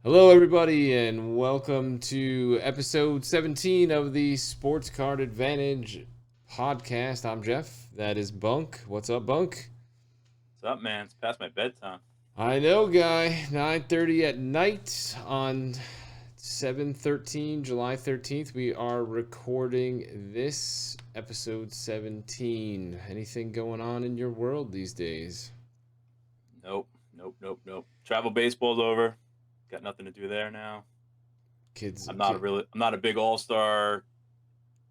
Hello, everybody, and welcome to episode 17 of the Sports Card Advantage podcast. I'm Jeff. That is Bunk. What's up, Bunk? What's up, man? It's past my bedtime. I know, guy. 9:30 at night on 7/13, July 13th. We are recording this episode 17. Anything going on in your world these days? Nope. Travel baseball's over. Got nothing to do there now. Kids, I'm not a big All-Star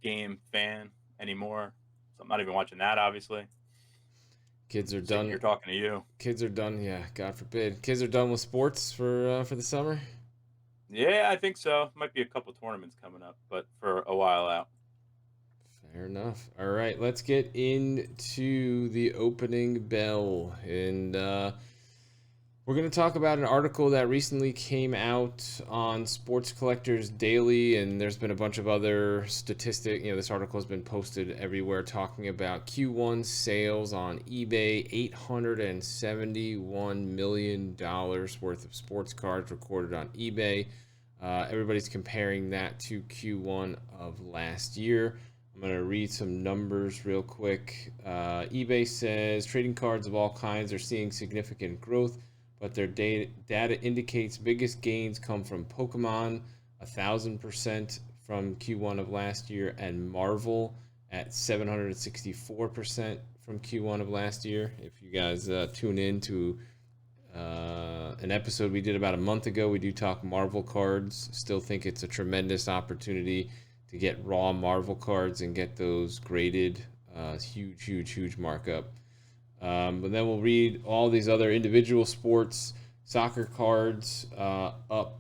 game fan anymore. So I'm not even watching that, obviously. kids are Sitting done. here talking to you. Kids are done. Yeah, God forbid. Kids are done with sports for the summer. Yeah, I think so. Might be a couple tournaments coming up, but for a while out. Fair enough. All right, let's get into the opening bell. And we're going to talk about an article that recently came out on Sports Collectors Daily. And there's been a bunch of other statistics. This article has been posted everywhere talking about Q1 sales on eBay, $871 million worth of sports cards recorded on eBay. Everybody's comparing that to Q1 of last year. I'm going to read some numbers real quick. eBay says trading cards of all kinds are seeing significant growth, but their data indicates biggest gains come from Pokemon, 1,000% from Q1 of last year, and Marvel at 764% from Q1 of last year. If you guys tune in to an episode we did about a month ago, we do talk Marvel cards. Still think it's a tremendous opportunity to get raw Marvel cards and get those graded. Huge markup. But then we'll read all these other individual sports. Soccer cards up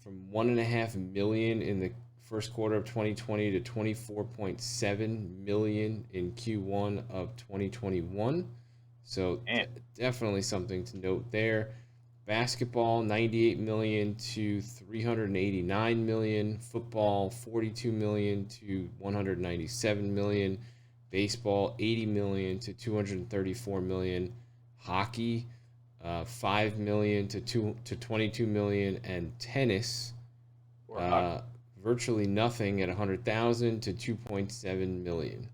from 1.5 million in the first quarter of 2020 to 24.7 million in Q1 of 2021. So And definitely something to note there. Basketball 98 million to 389 million, football 42 million to 197 million, baseball 80 million to 234 million, hockey 5 million to 22 million, and tennis or uh, hockey. virtually nothing at 100,000 to 2.7 million.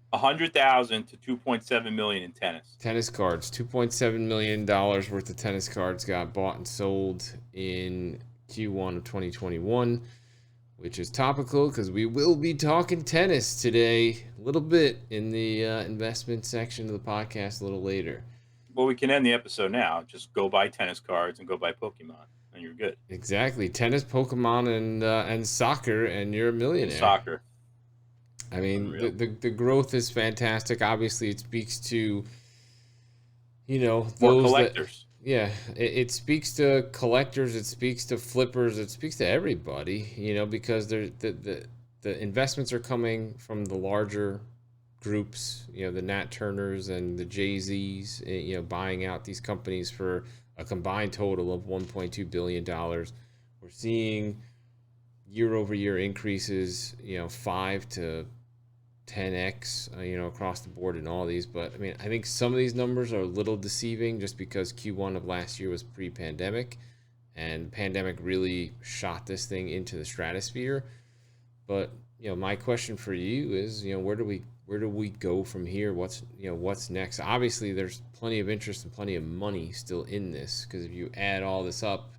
100,000 to 2.7 million in tennis. Tennis cards, $2.7 million worth of tennis cards got bought and sold in Q1 of 2021, which is topical because we will be talking tennis today a little bit in the investment section of the podcast a little later. Well, we can end the episode now. Just go buy tennis cards and go buy Pokemon, and you're good. Exactly, tennis, Pokemon, and soccer, and you're a And millionaire. soccer. I mean, Unreal. the growth is fantastic. Obviously, it speaks to More those that, collectors. yeah, it speaks to collectors, it speaks to flippers, it speaks to everybody, because the investments are coming from the larger groups, the Nat Turners and the Jay-Z's, buying out these companies for a combined total of $1.2 billion. We're seeing year over year increases, 5 to 10x, across the board in all these. But I mean, I think some of these numbers are a little deceiving just because Q1 of last year was pre-pandemic, and pandemic really shot this thing into the stratosphere. But my question for you is, where do we go from here? What's next? Obviously, there's plenty of interest and plenty of money still in this because if you add all this up,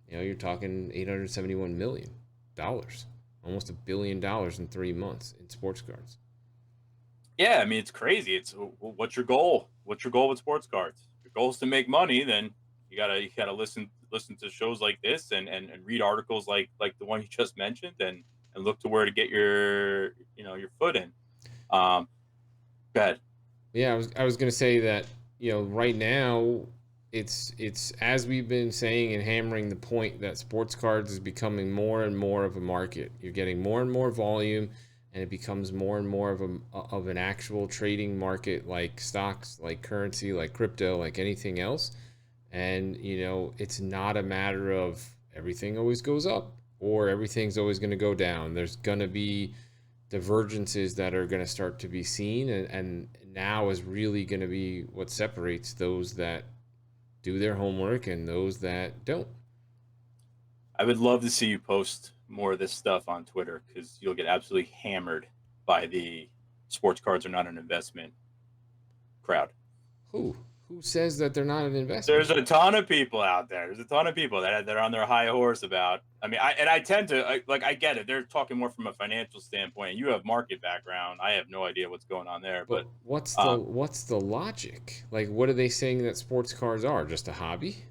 you're talking $871 million, almost $1 billion in 3 months in sports cards. Yeah, I mean it's crazy. It's what's your goal? What's your goal with sports cards? If your goal is to make money, then you gotta listen to shows like this and read articles like the one you just mentioned and look to where to get your foot in. Um, bad. Yeah, I was gonna say that right now it's as we've been saying and hammering the point that sports cards is becoming more and more of a market. You're getting more and more volume, and it becomes more and more of an actual trading market, like stocks, like currency, like crypto, like anything else. And it's not a matter of everything always goes up or everything's always going to go down. There's going to be divergences that are going to start to be seen, and now is really going to be what separates those that do their homework and those that don't. I would love to see you post more of this stuff on Twitter because you'll get absolutely hammered by the sports cards are not an investment crowd. Who? Who says that they're not an There's investment? a ton of people out there. There's a ton of people that are on their high horse about. I mean, I tend to I get it. They're talking more from a financial standpoint. You have market background. I have no idea what's going on there, But but what's the logic? Like, what are they saying that sports cars are? Just a hobby?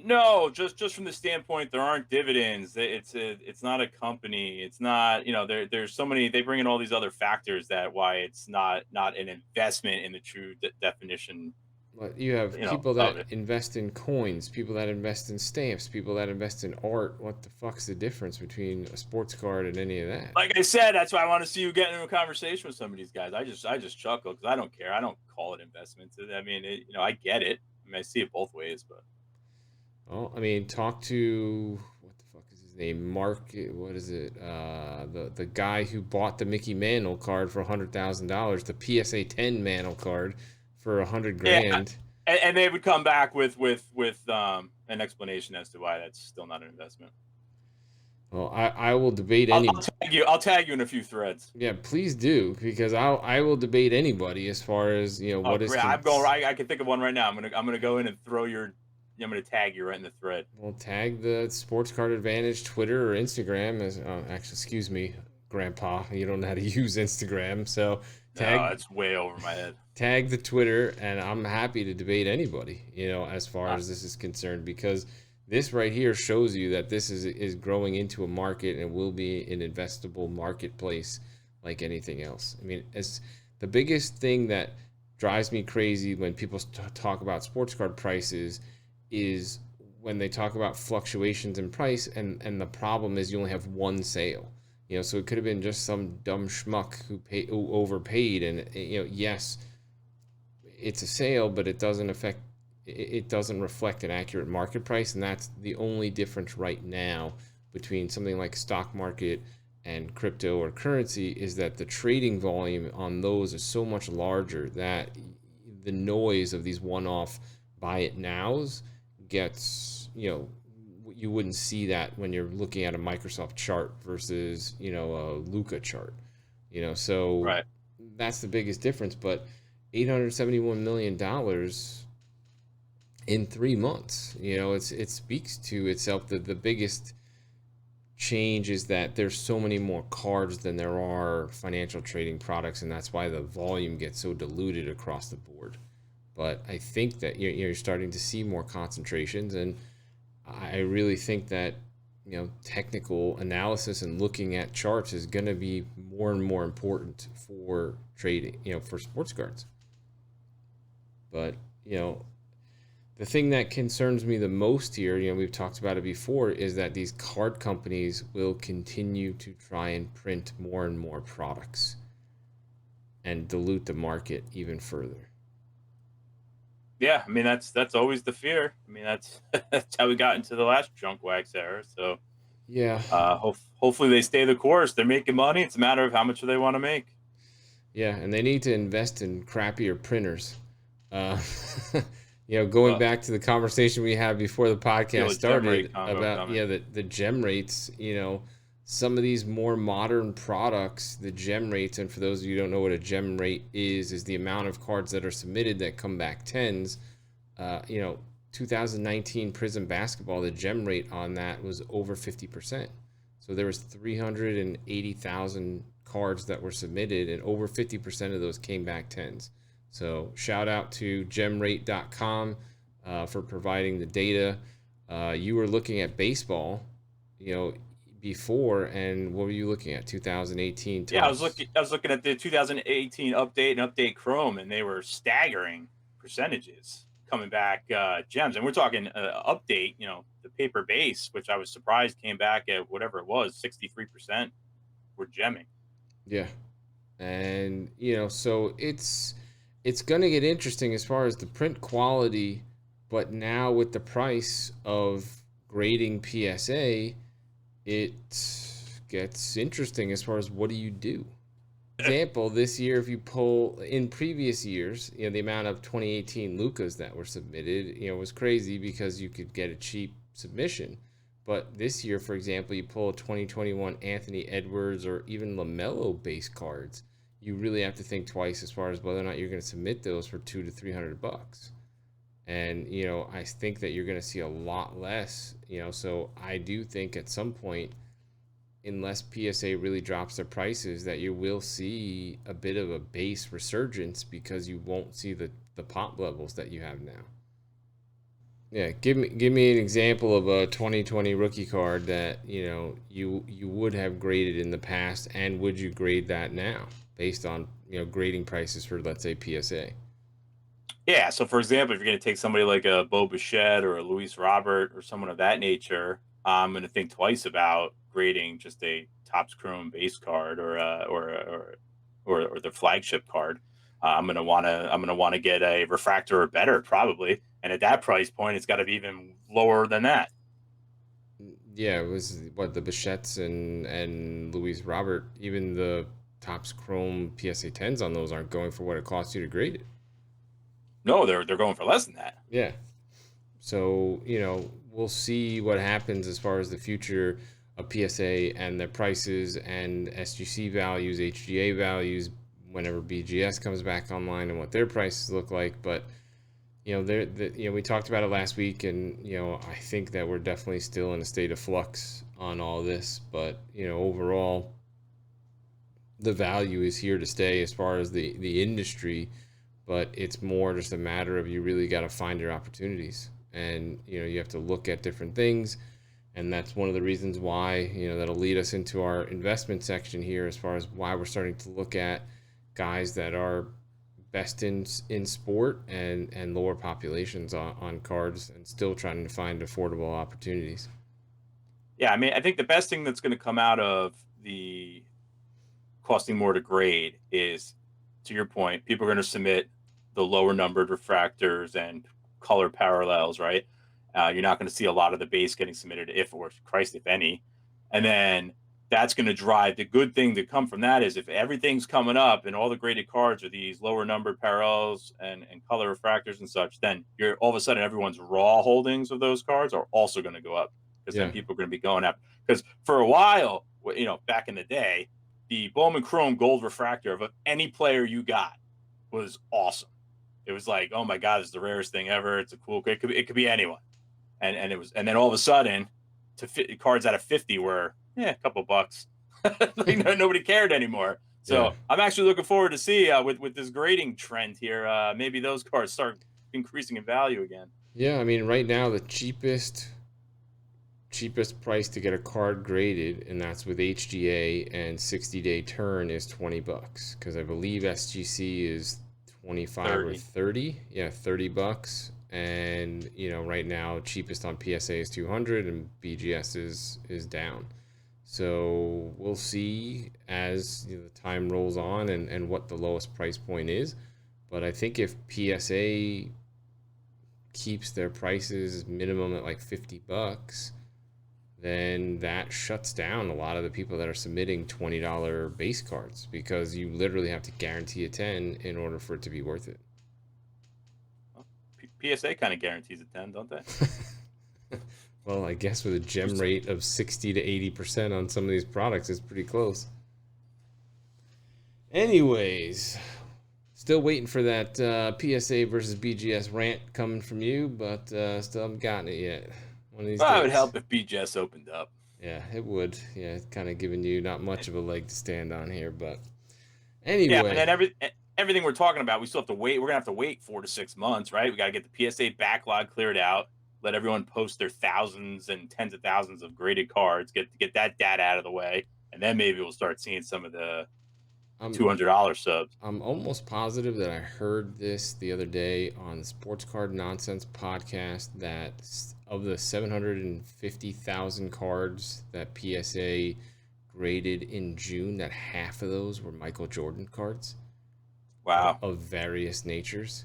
no, just from the standpoint there aren't dividends. It's not a company. It's not, there's so many, they bring in all these other factors that why it's not an investment in the true definition, But you have people of that it. invest in coins, people that invest in stamps, people that invest in art. What the fuck's the difference between a sports card and any of that? Like I said, that's why I want to see you get into a conversation with some of these guys. I just chuckle because I don't care. I don't call it investments. I mean, I get it. I mean, I see it both ways, but Well, I mean, talk to what the fuck is his name? Mark, what is it? The guy who bought the Mickey Mantle card for $100,000, the PSA 10 Mantle card for 100 yeah, grand. and they would come back with an explanation as to why that's still not an investment. Well, I will debate I'll any. tag you. I'll tag you in a few threads. Yeah, please do because I will debate anybody as far as Oh, what is. great! I'm going. I can think of one right now. I'm gonna go in and throw your. I'm gonna tag you right in the thread. Well, tag the Sports Card Advantage Twitter or Instagram as actually, excuse me, Grandpa, you don't know how to use Instagram, so No, tag it's way over my head. tag the Twitter, and I'm happy to debate anybody, as far Uh, as this is concerned, because this right here shows you that this is growing into a market and will be an investable marketplace like anything else. I mean, as the biggest thing that drives me crazy when people talk about sports card prices is when they talk about fluctuations in price, and the problem is you only have one sale. So it could have been just some dumb schmuck who overpaid, and yes, it's a sale, but it doesn't reflect an accurate market price, and that's the only difference right now between something like stock market and crypto or currency, is that the trading volume on those is so much larger that the noise of these one-off buy it nows gets, you wouldn't see that when you're looking at a Microsoft chart versus, a Luca chart. So right. that's the biggest difference. But $871 million in 3 months, it speaks to itself. The biggest change is that there's so many more cards than there are financial trading products, and that's why the volume gets so diluted across the board. But I think that you're starting to see more concentrations, and I really think that technical analysis and looking at charts is going to be more and more important for trading, for sports cards. But the thing that concerns me the most here, we've talked about it before, is that these card companies will continue to try and print more and more products and dilute the market even further. Yeah, I mean that's always the fear. I mean that's how we got into the last junk wax era. So Yeah, hopefully they stay the course. They're making money. It's a matter of how much they want to make. yeah, and they need to invest in crappier printers. Uh, going Uh, back to the conversation we had before the feel podcast a gem started rate combo about coming. the gem rates. Some of these more modern products, the gem rates, and for those of you who don't know what a gem rate is the amount of cards that are submitted that come back tens. 2019 Prism Basketball, the gem rate on that was over 50%. So there was 380,000 cards that were submitted, and over 50% of those came back tens. So shout out to gemrate.com for providing the data. You were looking at baseball, before, and what were you looking at? 2018 Yeah, tops. I was looking at the 2018 update and update Chrome, and they were staggering percentages coming back gems. And we're talking update, the paper base, which I was surprised came back at whatever it was, 63% were gemming. Yeah, and so it's gonna get interesting as far as the print quality, but now with the price of grading PSA, it gets interesting as far as what do you do. Example, this year, if you pull in previous years, the amount of 2018 Lucas that were submitted, was crazy because you could get a cheap submission. But this year, for example, you pull a 2021 Anthony Edwards or even Lamelo base cards, you really have to think twice as far as whether or not you're going to submit those for $200 to $300. And I think that you're going to see a lot less. So I do think at some point, unless PSA really drops their prices, that you will see a bit of a base resurgence because you won't see the pop levels that you have now. Yeah, give me an example of a 2020 rookie card that you would have graded in the past, and would you grade that now based on grading prices for, let's say, PSA? Yeah. So, for example, if you're going to take somebody like a Bo Bichette or a Luis Robert or someone of that nature, I'm going to think twice about grading just a Topps Chrome base card or the flagship card. I'm gonna want to get a refractor or better probably, and at that price point, it's got to be even lower than that. Yeah, it was what the Bichettes and Luis Robert, even the Topps Chrome PSA 10s on those aren't going for what it costs you to grade it. No, they're going for less than that. Yeah. So, we'll see what happens as far as the future of PSA and their prices and SGC values, HGA values, whenever BGS comes back online and what their prices look like. But, we talked about it last week, and, I think that we're definitely still in a state of flux on all this. But, overall, the value is here to stay as far as the industry, but it's more just a matter of you really got to find your opportunities, and you have to look at different things, and that's one of the reasons why that'll lead us into our investment section here as far as why we're starting to look at guys that are best in sport and lower populations on cards, and still trying to find affordable opportunities. Yeah, I mean, I think the best thing that's going to come out of the costing more to grade is, to your point, people are going to submit the lower numbered refractors and color parallels, right? You're not going to see a lot of the base getting submitted, if or Christ, if any. And then that's going to drive the good thing to come from that is if everything's coming up and all the graded cards are these lower numbered parallels and color refractors and such, then you're all of a sudden everyone's raw holdings of those cards are also going to go up because then Yeah. people are going to be going up. Because for a while, back in the day, the Bowman Chrome Gold Refractor of any player you got was awesome. It was like, oh my god, it's the rarest thing ever. It's a cool. It could be anyone, and it was. And then all of a sudden, to fit cards out of 50 were a couple bucks. Like nobody cared anymore. Yeah. So I'm actually looking forward to see with this grading trend here. Maybe those cards start increasing in value again. Yeah, I mean, right now the cheapest price to get a card graded, and that's with HGA and 60-day turn, is $20, because I believe SGC is 25 or 30. 30. Yeah, $30. And right now cheapest on PSA is 200, and BGS is down. So we'll see as the time rolls on, and what the lowest price point is. But I think if PSA keeps their prices minimum at like $50, then that shuts down a lot of the people that are submitting $20 base cards, because you literally have to guarantee a 10 in order for it to be worth it. Well, PSA kind of guarantees a 10, don't they? Well, I guess with a gem rate of 60 to 80% on some of these products, it's pretty close. Anyways, still waiting for that PSA versus BGS rant coming from you, but still haven't gotten it yet. One of these Well, it days. would help if BGS opened up. Yeah, it would. Yeah, it's kind of giving you not much of a leg to stand on here, but Yeah, and anyway. then everything we're talking about, we still have to wait. We're gonna have to wait 4 to 6 months, right? We got to get the PSA backlog cleared out. Let everyone post their thousands and tens of thousands of graded cards. Get that data out of the way, and then maybe we'll start seeing some of the I'm $200 subs. I'm almost positive that I heard this the other day on the Sports Card Nonsense podcast, that of the 750,000 cards that PSA graded in June, that half of those were Michael Jordan cards Wow, of various natures.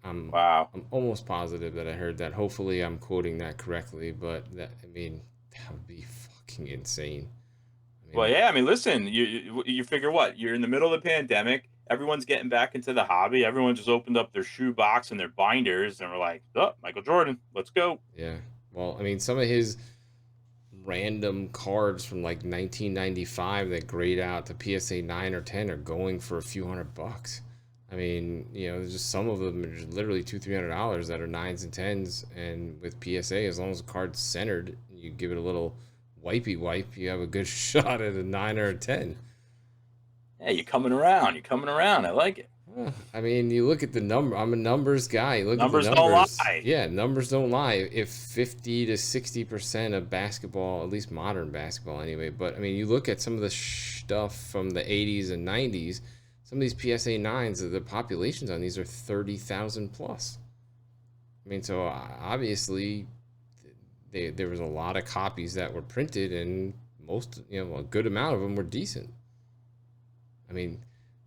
I'm wow. I'm almost positive that I heard that. Hopefully I'm quoting that correctly, but that would be fucking insane. I Well, mean, yeah. I mean, listen, you figure what? You're in the middle of the pandemic. Everyone's getting back into the hobby. Everyone just opened up their shoe box and their binders, and we're like, "Oh, Michael Jordan, let's go." yeah. Well, I mean, some of his random cards from like 1995 that grade out to PSA 9 or 10 are going for a few $100. I mean, there's just some of them are just literally $200-300 that are nines and tens, and with PSA, as long as the card's centered, you give it a little wipey wipe, you have a good shot at a 9 or a 10. Yeah, you're coming around. You're coming around. I like it. I mean, you look at the number. I'm a numbers guy. You look at the Numbers don't numbers. lie. Yeah, numbers don't lie. If 50 to 60% of basketball, at least modern basketball anyway, but I mean, you look at some of the stuff from the 80s and 90s, some of these PSA 9s, the populations on these are 30,000 plus. I mean, so obviously there was a lot of copies that were printed, and most, a good amount of them were decent. I mean,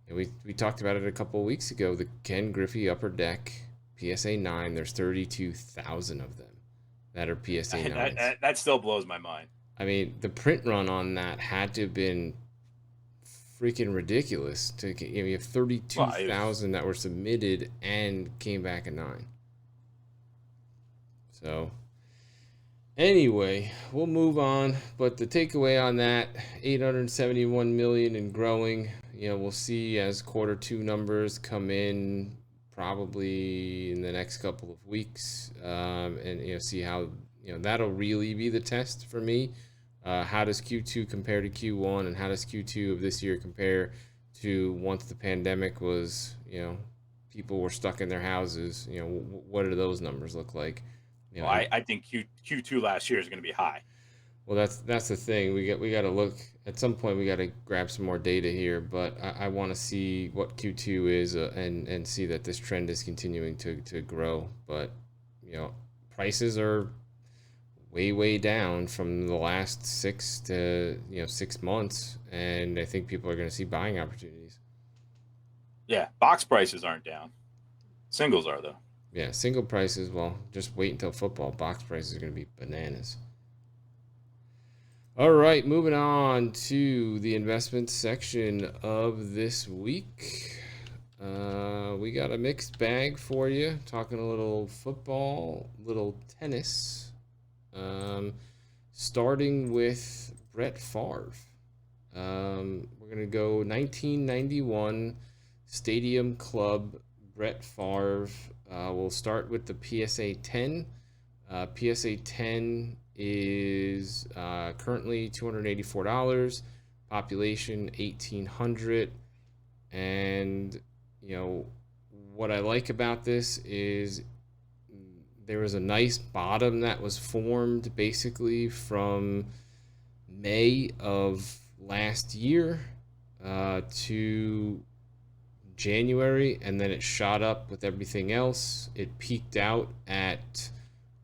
we talked about it a couple of weeks ago. The Ken Griffey Upper Deck PSA 9, there's 32,000 of them that are PSA 9s. That still blows my mind. I mean, the print run on that had to have been freaking ridiculous. You have 32,000 that were submitted and came back a 9. So, anyway, we'll move on. But the takeaway on that, 871 million and growing. We'll see as Q2 numbers come in probably in the next couple of weeks, and see how that'll really be the test for me. How does Q2 compare to Q1, and how does Q2 of this year compare to once the pandemic was, people were stuck in their houses? What do those numbers look like? I think Q2 last year is going to be high. Well, that's the thing. We got to look at some point. We got to grab some more data here, but I want to see what Q2 is, and see that this trend is continuing to grow. But prices are way down from the last 6 months, and I think people are going to see buying opportunities. Yeah, box prices aren't down. Singles are though. Yeah, single prices. Well, just wait until football. Box prices are going to be bananas. All right, moving on to the investment section of this week. We got a mixed bag for you. Talking a little football, little tennis. Starting with Brett Favre. We're going to go 1991 Stadium Club Brett Favre. We'll start with the PSA 10. PSA 10 is currently $284, population 1,800, and what I like about this is there was a nice bottom that was formed basically from May of last year to January, and then it shot up with everything else. It peaked out at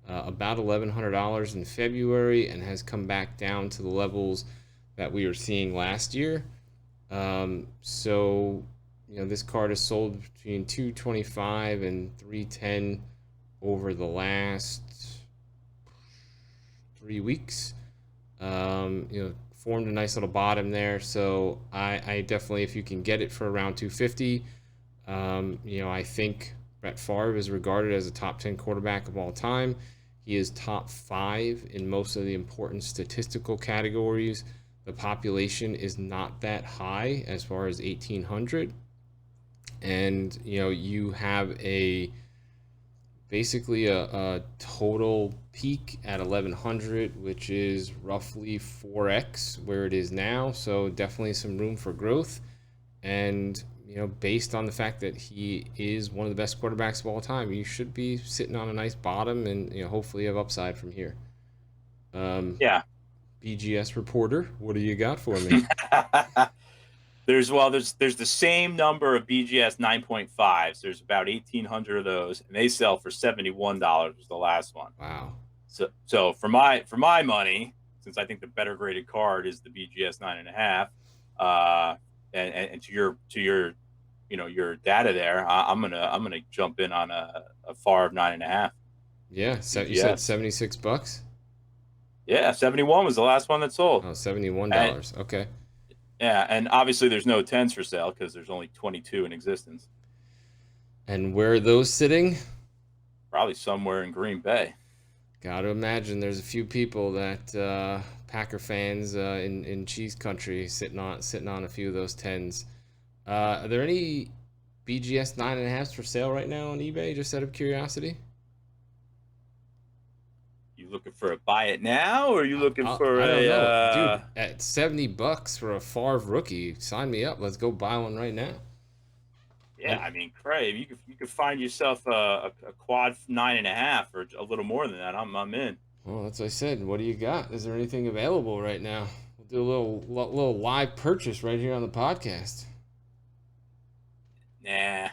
about $1,100 in February and has come back down to the levels that we were seeing last year. So this card is sold between $225 and $310 over the last 3 weeks. Formed a nice little bottom there. So I definitely, if you can get it for around $250, I think Brett Favre is regarded as a top 10 quarterback of all time. He is top 5 in most of the important statistical categories. The population is not that high as far as 1,800. And, you have basically a total peak at 1,100, which is roughly 4x where it is now. So definitely some room for growth. And, based on the fact that he is one of the best quarterbacks of all time, you should be sitting on a nice bottom and, hopefully have upside from here. Yeah. BGS reporter, what do you got for me? There's the same number of BGS 9.5s. There's about 1,800 of those, and they sell for $71 was the last one. Wow. So for my money, since I think the better graded card is the BGS 9.5, and to your your data there, I'm gonna jump in on a Favre 9.5. Yeah, so you said $76. Yeah, 71 was the last one that sold. Oh, $71. Okay. Yeah, and obviously there's no 10s for sale because there's only 22 in existence. And where are those sitting? Probably somewhere in Green Bay. Got to imagine there's a few people that Packer fans in Cheese Country sitting on a few of those tens. Are there any BGS 9.5s for sale right now on eBay? Just out of curiosity. You looking for a buy it now, or are you looking for I don't a know, dude. At $70 for a Favre rookie, sign me up. Let's go buy one right now. yeah, I mean, Craig, you could find yourself a quad 9.5 or a little more than that. I'm in. Well, that's what I said. What do you got? Is there anything available right now? We'll do a little live purchase right here on the podcast. Nah,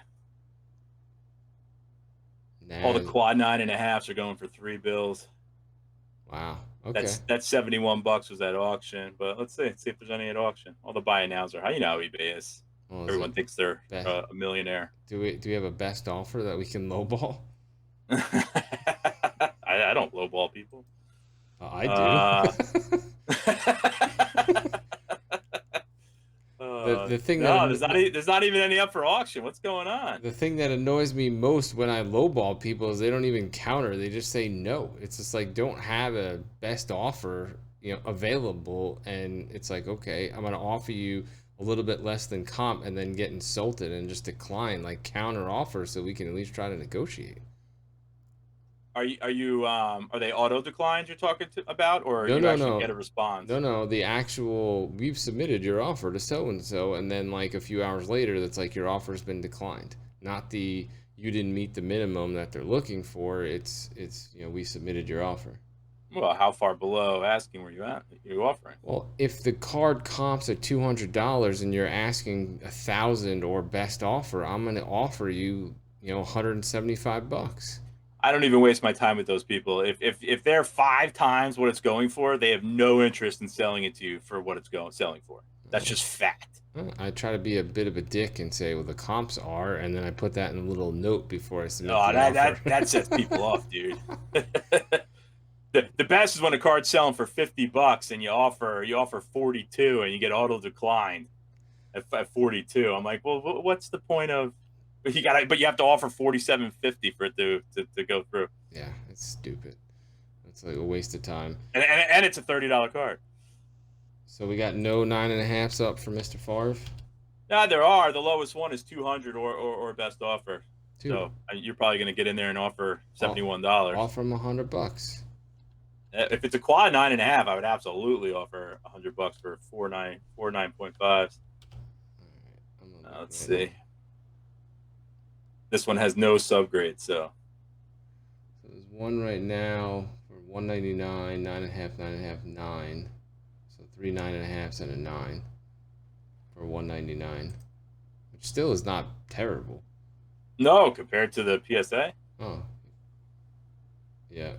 all the Nah. quad 9.5s are going for $3 bills. Wow. Okay. That's $71 was at auction, but let's see if there's any at auction. All the buy it nows are how you know how eBay is. Well, is it Everyone thinks they're best? a millionaire. Do we have a best offer that we can lowball? I don't lowball people. I do. Uh, The thing that no, there's not even any up for auction. What's going on? the thing that annoys me most when I lowball people is they don't even counter. They just say no. It's just like don't have a best offer, available, and it's like okay, I'm gonna offer you a little bit less than comp, and then get insulted and just decline like counter offer so we can at least try to negotiate. Are they auto declines you're talking about, or No, you no, actually get no. a response? No. The actual we've submitted your offer to so and so, and then like a few hours later, that's like your offer's been declined. Not the you didn't meet the minimum that they're looking for. It's we submitted your offer. Well, how far below asking were you at? You offering? Well, if the card comps at $200 and you're asking 1,000 or best offer, I'm gonna offer you $175. I don't even waste my time with those people. If they're 5 times what it's going for, they have no interest in selling it to you for what it's selling for. That's just fact. I try to be a bit of a dick and say, well, the comps are, and then I put that in a little note before I submit Oh, the offer. that sets people off, dude. The best is when a card's selling for $50 and you offer 42 and you get auto declined at 42. I'm like, well, what's the point of but you have to offer 47.50 for it to go through. Yeah, it's stupid. It's like a waste of time. And it's a $30 card. So we got no 9.5s up for Mr. Favre. Yeah, there are. The lowest one is 200 or best offer. Dude, so you're probably going to get in there and offer $71. Offer him $100. If it's a quad 9.5, I would absolutely offer $100 for 9.5s. Let's see. This one has no subgrade, so there's one right now for $199, 9.5, 9.5, 9. So 3 9.5s and a 9 for $199, which still is not terrible. No, compared to the PSA. Oh, yeah.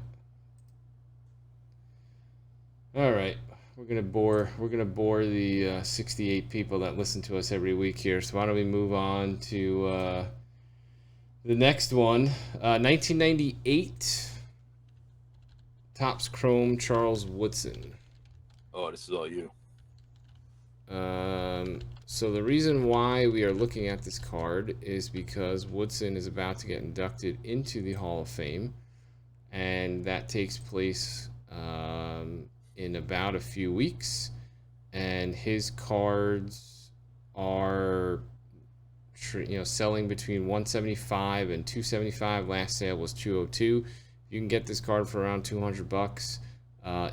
All right, we're gonna bore the 68 people that listen to us every week here. So why don't we move on to the next one? 1998 Topps Chrome Charles Woodson. Oh, this is all you. So the reason why we are looking at this card is because Woodson is about to get inducted into the Hall of Fame, and that takes place in about a few weeks, and his cards are selling between 175 and 275. Last sale was 202. You can get this card for around $200.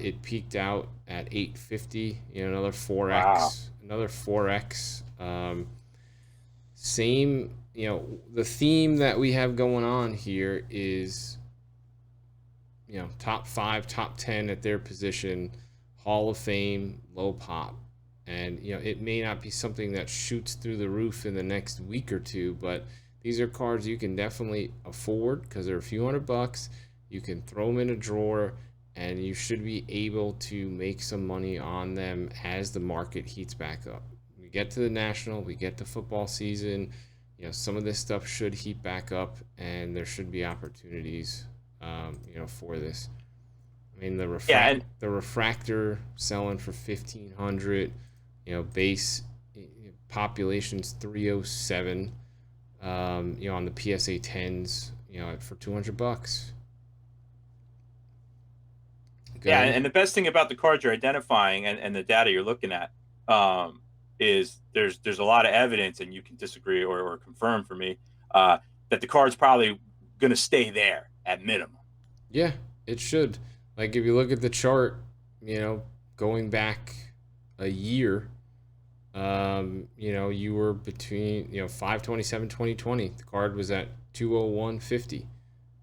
It peaked out at 850. Another 4x. Wow. Another 4x. Same. The theme that we have going on here is top 5, top 10 at their position, Hall of Fame, low pop. And it may not be something that shoots through the roof in the next week or two, but these are cards you can definitely afford because they're a few $100. You can throw them in a drawer, and you should be able to make some money on them as the market heats back up. We get to the National, we get to football season, some of this stuff should heat back up, and there should be opportunities, for this. I mean, the refractor selling for 1,500. Base population's 307. On the PSA 10s, for $200. Go Yeah, ahead. and the best thing about the cards you're identifying and the data you're looking at um, is there's a lot of evidence, and you can disagree or confirm for me uh, that the card's probably going to stay there at minimum. Yeah, it should. Like if you look at the chart, you know, going back a year, you were between, 527 2020. The card was at 201.50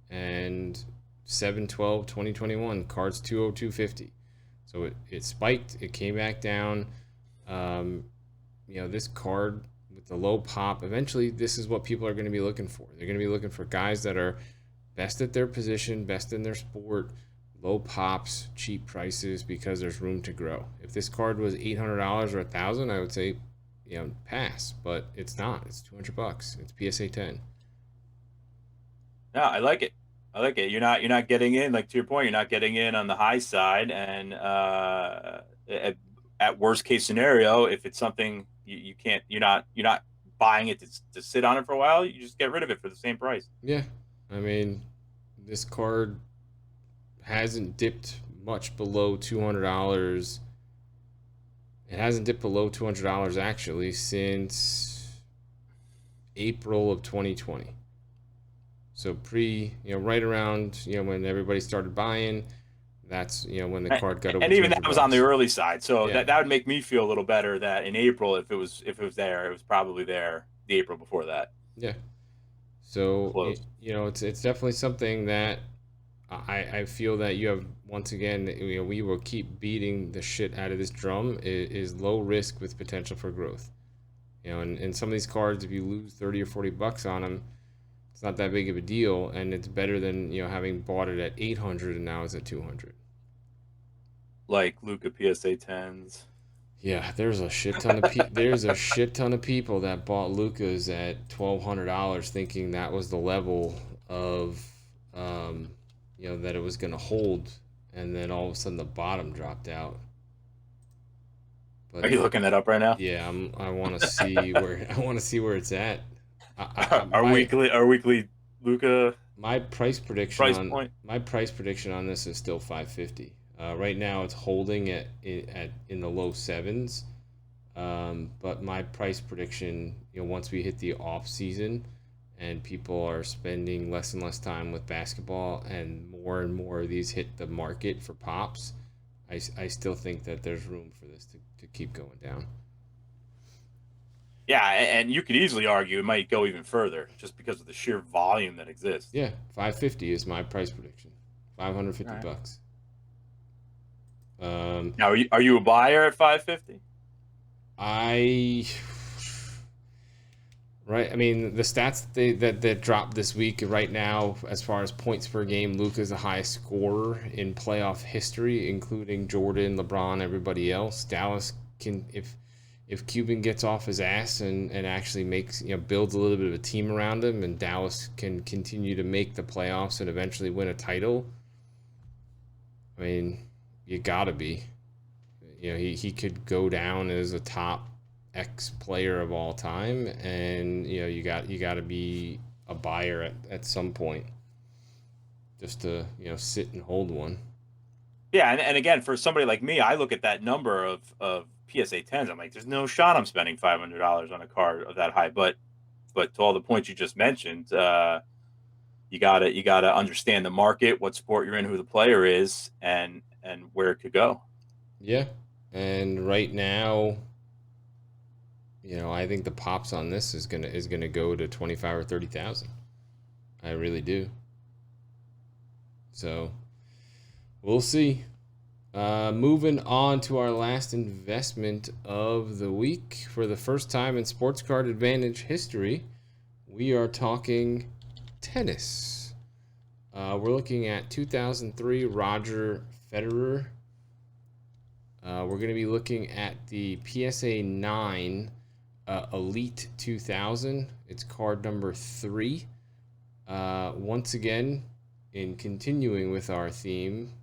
and 712 2021. Card's 202.50. So it spiked, it came back down. Um, this card with the low pop, eventually this is what people are going to be looking for. They're going to be looking for guys that are best at their position, best in their sport, low pops, cheap prices because there's room to grow. If this card was $800 or $1,000, I would say, pass. But it's not. It's $200. It's PSA 10. No, I like it. I like it. You're not getting in, like to your point, you're not getting in on the high side, and at worst case scenario, if it's something you can't, you're not buying it to sit on it for a while. You just get rid of it for the same price. Yeah, I mean, this card hasn't dipped much below $200. It hasn't dipped below $200 actually since April of 2020. So right around, when everybody started buying, that's, when the card got over And even that 200 was on the bucks. early side, so Yeah. that would make me feel a little better that in April, if it was there, it was probably there the April before that. Yeah. So, Close. it's definitely something that I feel that you have, once again, we will keep beating the shit out of this drum, is low risk with potential for growth. And some of these cards, if you lose 30 or 40 bucks on them, it's not that big of a deal, and it's better than, having bought it at 800 and now it's at 200. Like Luca PSA 10s. Yeah, there's a shit ton of people that bought Lucas at $1,200 thinking that was the level of, that it was gonna hold, and then all of a sudden the bottom dropped out. But Are you looking that up right now? yeah, I want to see where it's at. Our weekly Luca My price prediction price on point. this is still 550. Right now it's holding in the low sevens. But my price prediction, once we hit the off season and people are spending less and less time with basketball and more of these hit the market for pops, I still think that there's room for this to keep going down. Yeah, and you could easily argue it might go even further just because of the sheer volume that exists. Yeah, 550 is my price prediction. 550 All right. bucks. Um, Now, are you a buyer at 550? I Right. I mean, the stats that dropped this week right now, as far as points per game, Luka is the highest scorer in playoff history, including Jordan, LeBron, everybody else. Dallas can, if Cuban gets off his ass and actually makes, builds a little bit of a team around him, and Dallas can continue to make the playoffs and eventually win a title. I mean, you gotta be. He could go down as a top X player of all time, and you got to be a buyer at some point, just to sit and hold one. Yeah, and again, for somebody like me, I look at that number of PSA 10s. I'm like, there's no shot I'm spending $500 on a card of that high. But to all the points you just mentioned, you gotta understand the market, what sport you're in, who the player is, and where it could go. Yeah, and right now, I think the pops on this is gonna go to 25 or 30,000. I really do. So we'll see. Moving on to our last investment of the week. For the first time in Sports Card Advantage history, we are talking tennis. We're looking at 2003 Roger Federer. We're going to be looking at the PSA 9 Elite 2000. It's card number 3. Once again, in continuing with our theme,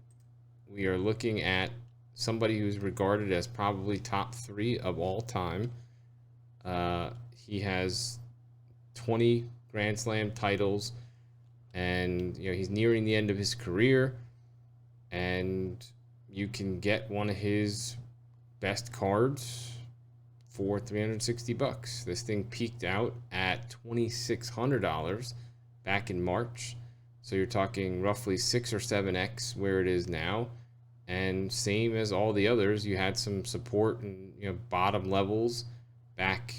we are looking at somebody who's regarded as probably top 3 of all time. He has 20 Grand Slam titles, and he's nearing the end of his career. And you can get one of his best cards for $360. This thing peaked out at $2,600 back in March. So you're talking roughly 6 or 7x where it is now. And same as all the others, you had some support and bottom levels back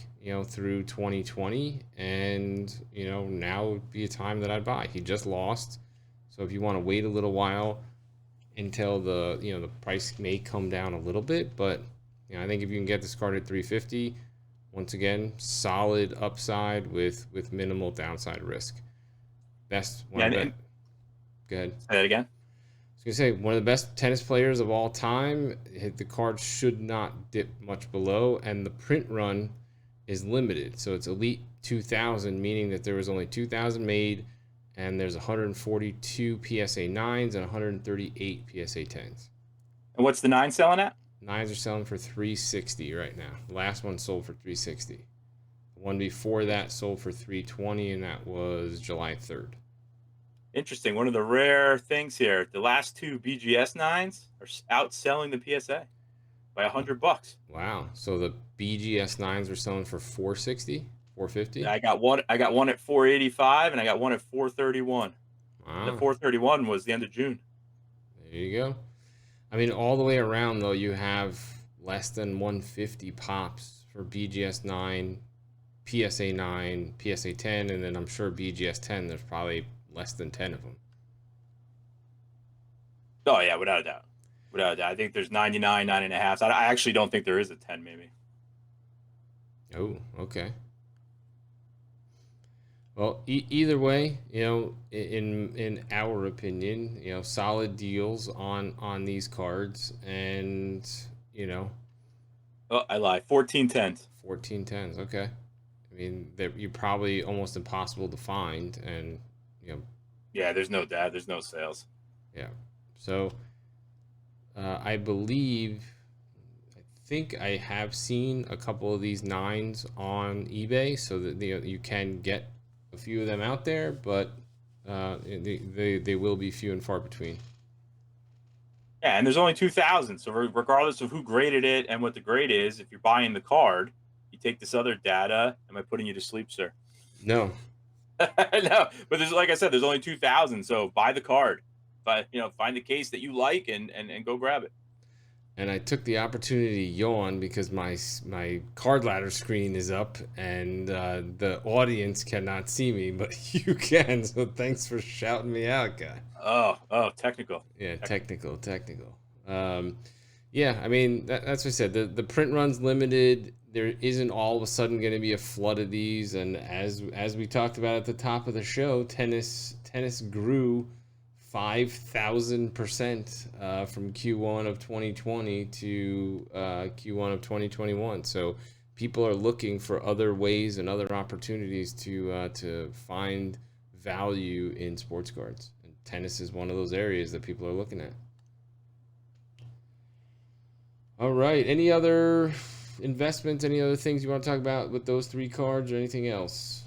through 2020, and now would be a time that I'd buy. He just lost, so if you want to wait a little while until the price may come down a little bit, but I think if you can get this card at 350, once again, solid upside with minimal downside risk. Best one. Yeah, Go ahead. Say that again. I was gonna say, one of the best tennis players of all time. The card should not dip much below, and the print run is limited. So it's Elite 2000, meaning that there was only 2,000 made, and there's 142 PSA 9s and 138 PSA 10s. And what's the 9 selling at? 9s are selling for $360 right now. The last one sold for $360. The one before that sold for $320, and that was July 3rd. Interesting. One of the rare things here, the last 2 BGS 9s are outselling the PSA by $100. Wow. So the BGS 9s are selling for $460, $450? I got one at $485, and I got one at $431. Wow. The $431 was the end of June. There you go. I mean, all the way around, though, you have less than 150 pops for BGS 9, PSA 9, PSA 10, and then I'm sure BGS 10, there's probably less than 10 of them. Oh, yeah, without a doubt. Without a doubt. I think there's 99, 9.5. I actually don't think there is a 10, maybe. Oh, okay. Well, either way, in our opinion, solid deals on these cards, and Oh, I lied. 14 10s. 14 10s. Okay. I mean, you're probably almost impossible to find, and Yeah, there's no doubt. There's no sales. Yeah. So I think I have seen a couple of these 9s on eBay, so that you can get a few of them out there, but they will be few and far between. Yeah, and there's only 2,000. So regardless of who graded it and what the grade is, if you're buying the card, you take this other data. Am I putting you to sleep, sir? No. No, but like I said, there's only 2,000. So buy the card, but find the case that you like and go grab it. And I took the opportunity to yawn because my card ladder screen is up, and the audience cannot see me, but you can. So thanks for shouting me out, guy. Oh, technical. Yeah, technical. Yeah, I mean, that's what I said. The print run's limited. There isn't all of a sudden going to be a flood of these, and as we talked about at the top of the show, tennis grew 5,000% from Q1 of 2020 to Q1 of 2021. So people are looking for other ways and other opportunities to find value in sports cards, and tennis is one of those areas that people are looking at. All right. Any other investments? Any other things you want to talk about with those 3 cards, or anything else?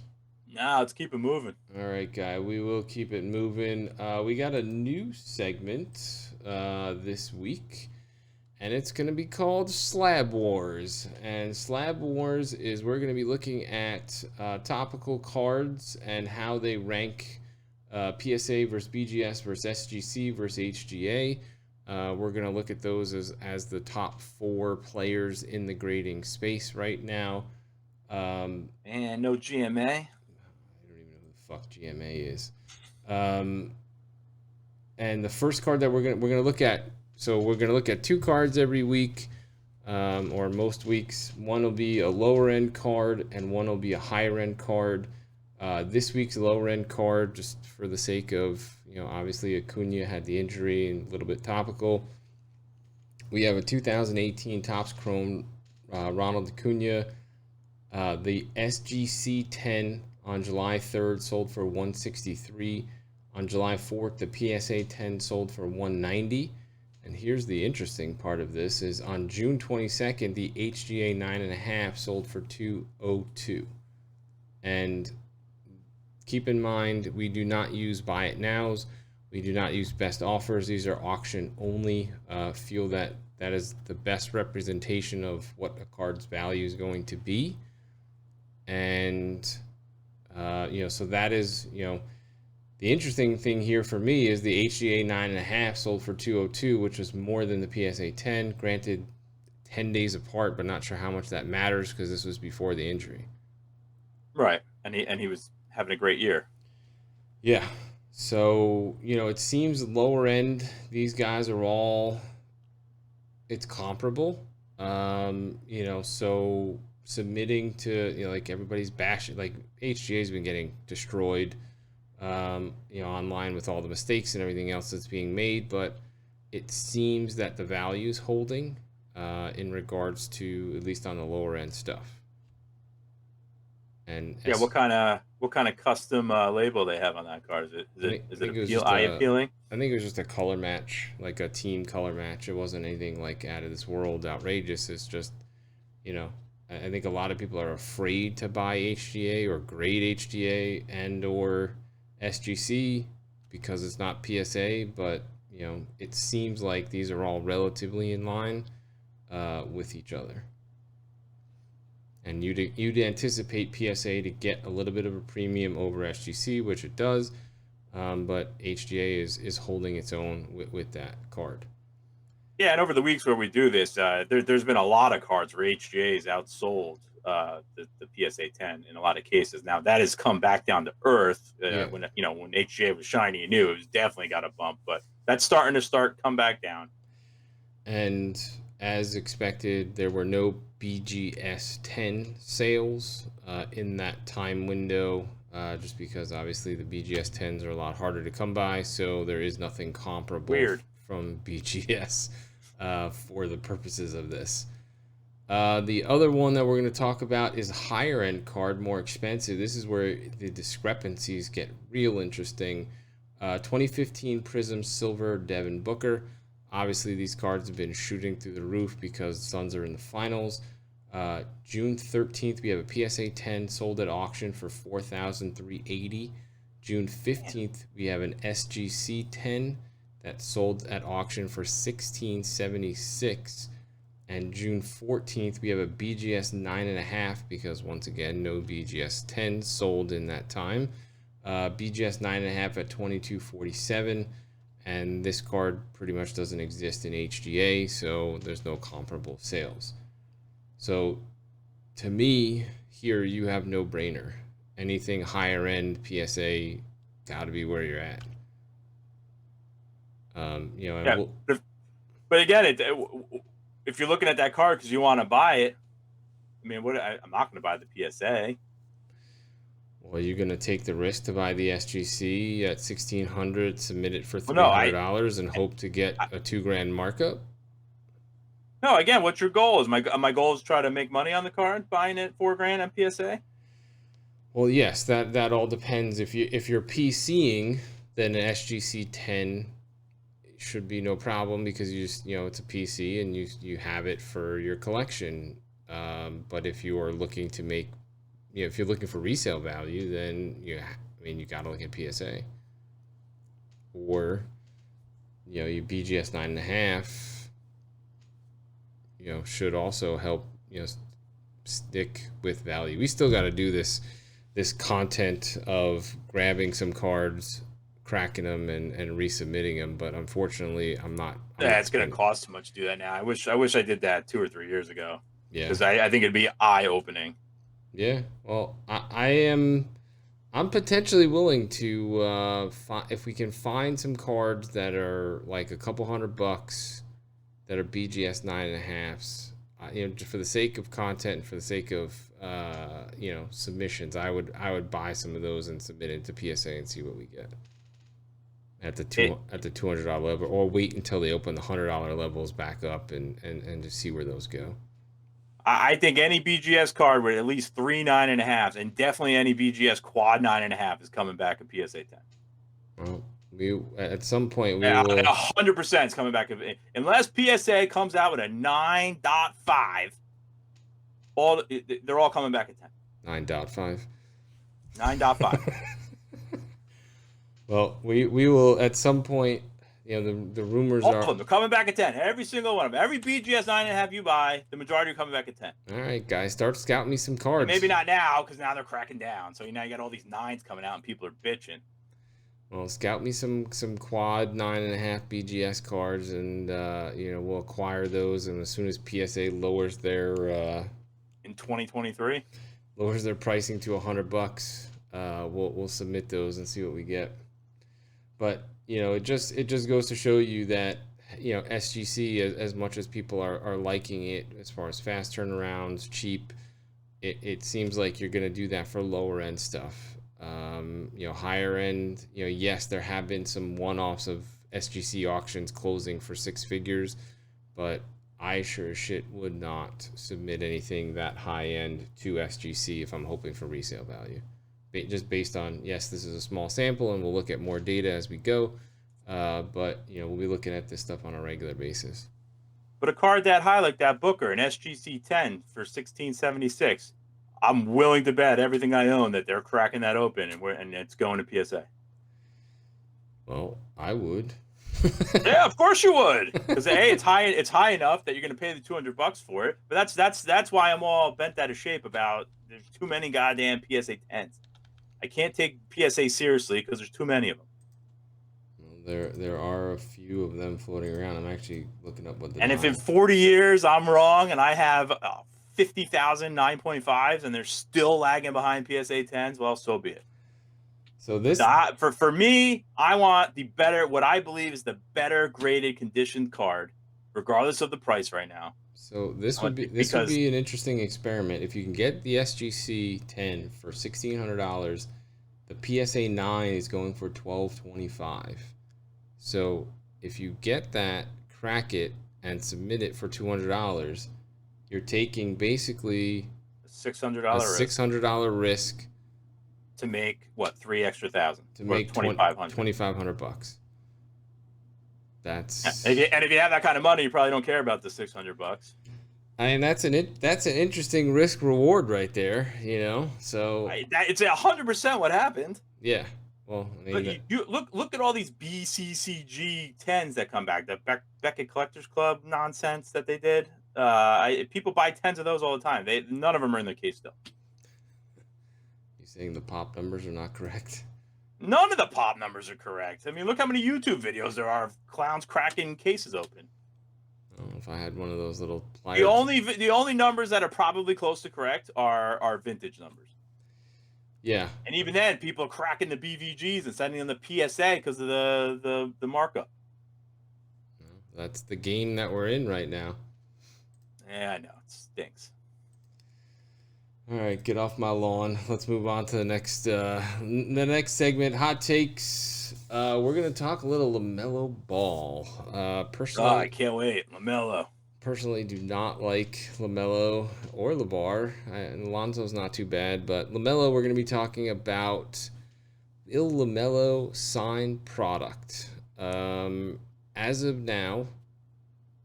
Nah, let's keep it moving. All right, guy. We will keep it moving. We got a new segment this week, and it's going to be called Slab Wars. And Slab Wars is we're going to be looking at topical cards and how they rank PSA versus BGS versus SGC versus HGA. We're going to look at those as the top 4 players in the grading space right now. And no GMA. Fuck GMA is. And the first card that we're gonna look at, so we're gonna look at 2 cards every week, or most weeks. One will be a lower end card and one will be a higher end card. This week's lower end card, just for the sake of obviously Acuna had the injury and a little bit topical. We have a 2018 Topps Chrome Ronald Acuna. The SGC 10 on July 3rd sold for $163. On July 4th, the PSA 10 sold for $190. And here's the interesting part of this is on June 22nd, the HGA 9.5 sold for $202. And keep in mind, we do not use buy it nows. We do not use best offers. These are auction only. Feel that that is the best representation of what a card's value is going to be. And, so that is, the interesting thing here for me is the HGA 9.5 sold for 202, which was more than the PSA 10. Granted, 10 days apart, but not sure how much that matters because this was before the injury. Right, and he was having a great year. Yeah. So, it seems lower end, these guys are all, it's comparable. So submitting to, like everybody's bashing, like HGA's been getting destroyed, online with all the mistakes and everything else that's being made, but it seems that the value's holding, in regards to at least on the lower end stuff. And Yeah, what kind of custom label they have on that card? Is it eye appealing? I think it was just a color match, like a team color match. It wasn't anything like out of this world outrageous. It's just, I think a lot of people are afraid to buy HGA or grade HGA and or SGC because it's not PSA, but it seems like these are all relatively in line, with each other. And you'd anticipate PSA to get a little bit of a premium over SGC, which it does, but HGA is holding its own with that card. Yeah, and over the weeks where we do this, there's been a lot of cards where HGA's outsold the PSA 10 in a lot of cases. Now that has come back down to earth. Yeah. When HGA was shiny and new, it was definitely got a bump, but that's starting to come back down. And as expected, there were no BGS 10 sales, in that time window, just because obviously the BGS 10s are a lot harder to come by, so there is nothing comparable from BGS, for the purposes of this. The other one that we're going to talk about is higher end card, more expensive. This is where the discrepancies get real interesting. 2015 Prism Silver Devin Booker. Obviously, these cards have been shooting through the roof because the Suns are in the finals. June 13th, we have a PSA 10 sold at auction for $4,380. June 15th, we have an SGC 10 that sold at auction for $1,676. And June 14th, we have a BGS 9.5 because, once again, no BGS 10 sold in that time. BGS 9.5 at $2,247. And this card pretty much doesn't exist in HGA, so there's no comparable sales. So, to me, here you have no brainer. Anything higher end PSA, got to be where you're at. But again, if you're looking at that card because you want to buy it, I mean, I'm not going to buy the PSA. Well, you're going to take the risk to buy the SGC at $1,600, submit it for $300, and hope to get a $2,000 markup? No, again, what's your goal? Is my goal is try to make money on the card, buying it $4,000 on PSA? Well, yes, that all depends. If you're PCing, then an SGC 10 should be no problem because you just, it's a PC and you have it for your collection. But if you are looking to make, if you're looking for resale value, then you got to look at PSA. Or, your BGS 9.5, should also help, stick with value. We still got to do this content of grabbing some cards, cracking them, and resubmitting them, but unfortunately I'm not. It's going to cost too much to do that now. I wish I did that 2 or 3 years ago. Yeah, because I think it'd be eye-opening. Yeah, well, I'm potentially willing to, if we can find some cards that are like a couple $100 that are BGS 9.5s, just for the sake of content and for the sake of submissions, I would buy some of those and submit it to PSA and see what we get at the $200 level, or wait until they open the $100 levels back up and just see where those go. I think any BGS card with at least 3 9.5s, and definitely any BGS quad 9.5 is coming back at PSA 10. Well, we at some point we will. 100% is coming back unless PSA comes out with a 9.5. They're all coming back at 10. 9.5. 9.5. Well, we will at some point. You know, the rumors All of are. them. They're coming back at 10. Every single one of them. Every BGS 9.5 you buy, the majority are coming back at 10. All right, guys, start scouting me some And cards. maybe not now, because now they're cracking down. So now you got all these 9s coming out and people are bitching. Well, scout me some quad 9.5 BGS cards, and you know, we'll acquire those. And as soon as PSA in 2023. lowers their pricing to $100, we'll submit those and see what we get. But you know, it just goes to show you that, you know, SGC, as much as people are liking it as far as fast turnarounds, cheap, it seems like you're gonna do that for lower end stuff. You know, higher end, you know, yes, there have been some one-offs of SGC auctions closing for six figures, but I sure as shit would not submit anything that high end to SGC if I'm hoping for resale value. Just based on, yes, this is a small sample and we'll look at more data as we go, but you know, we'll be looking at this stuff on a regular basis. But a card that high like that Booker, an SGC 10 for 1676, I'm willing to bet everything I own that they're cracking that open and it's going to PSA. Well, I would. Yeah, of course you would, because A, it's high enough that you're going to pay the $200 for it. But that's why I'm all bent out of shape about there's too many goddamn PSA 10s. I can't take PSA seriously because there's too many of them. Well, there are a few of them floating around. I'm actually looking up what the And if in nine. 40 years I'm wrong and I have 50,000 9.5s and they're still lagging behind PSA 10s, well, so be it. So this, For me, I want the better, what I believe is the better graded conditioned card, regardless of the price right now. so this would be Because an interesting experiment. If you can get the SGC 10 for $1,600, the PSA 9 is going for $1,225. So if you get that, crack it, and submit it for $200, you're taking basically a $600 risk $600 risk to make what, 3,000 to or make 2,500. $2,500. That's And if you have that kind of money, you probably don't care about the $600. I mean, that's an interesting risk reward right there, you know. So It's 100% what happened. yeah, well, I mean, But you look at all these BCCG 10s that come back, the Beckett Collectors Club nonsense that they did. People buy 10s of those all the time. None of them are in their case still. you saying the pop numbers are not correct? None of the pop numbers are correct. I mean, look how many YouTube videos there are of clowns cracking cases open. I don't know if I had one of those little The only numbers that are probably close to correct are vintage numbers. Yeah, And even then, people are cracking the BVGs and sending them the PSA because of the markup. that's the game that we're in right now. Yeah, I know, it stinks. All right, get off my lawn. Let's move on to the next segment, hot takes. We're gonna talk a little Lamelo Ball. Personally, I can't wait, Lamelo. Personally do not like Lamelo or LeVar. And Alonzo's not too bad, but Lamelo, we're gonna be talking about Il Lamelo signed product. As of now,